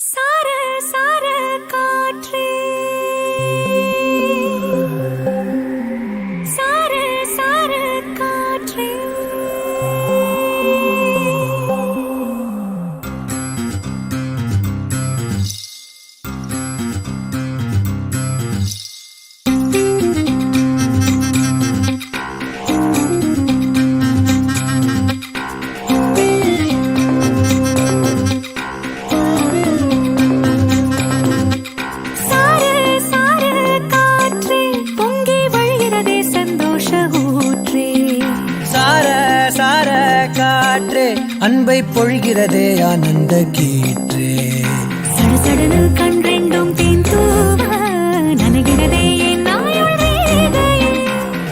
சார சார காற்றே சார சார காற்றே அன்பை பொழிகிறதே ஆனந்த கீற்றே சடசடனு கண்டெண்டும் தேன் தூவ நனைகிறதே என் நாயுள் வேகையே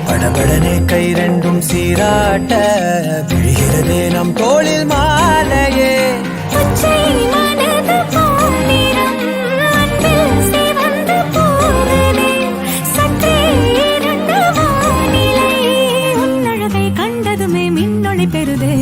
படபடனே கை ரெண்டும் சீராட்ட விழுகிறதே நம் தோளில் மாலையே பச்சை மனது பொன்னிறம் அன்பில் சிவந்து போகுதே சற்றே இருண்ட வானிலை உன்னழகை கண்டதுமே மின்னொளி பெறுதே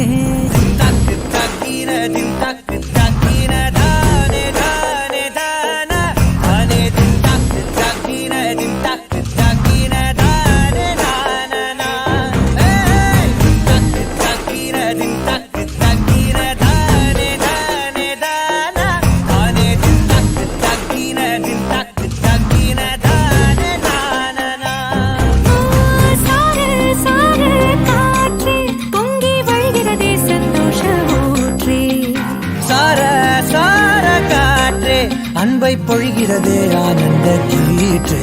அன்பை பொழிகிறதே ஆனந்த கீற்றே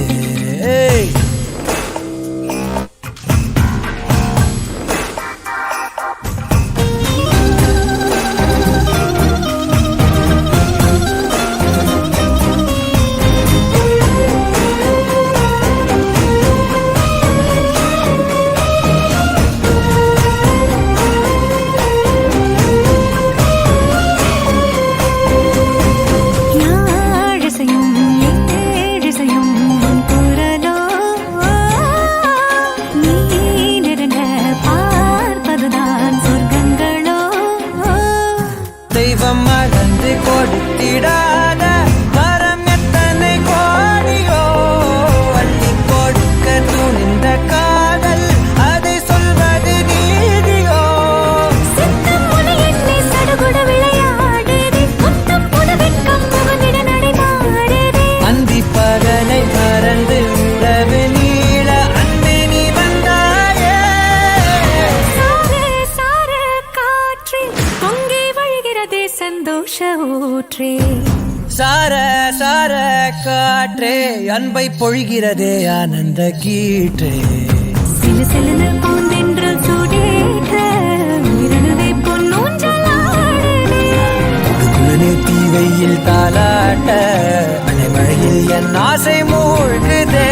தெய்வம் மறந்து கொடுத்திடாத வரம் எத்தனை கோடியோ அள்ளி கொடுக்க துணிந்த காதல் அதை சொல்வது நீதியோ அந்தி பகலை மறந்து உறவு நீள அன்பே நீ வந்தாயே சந்தோஷ ஊற்றே சார சார காற்றே அன்பை பொழிகிறதே ஆனந்த கீற்றே சிலு சிலுன்னு பூந்தென்றல் சூடேற்ற இரணுவை பொன்னூஞ்சலாடுதே குளுகுளுனே தீவையில் தாலாட்ட அலைமழையில் என் ஆசை மூழ்குதே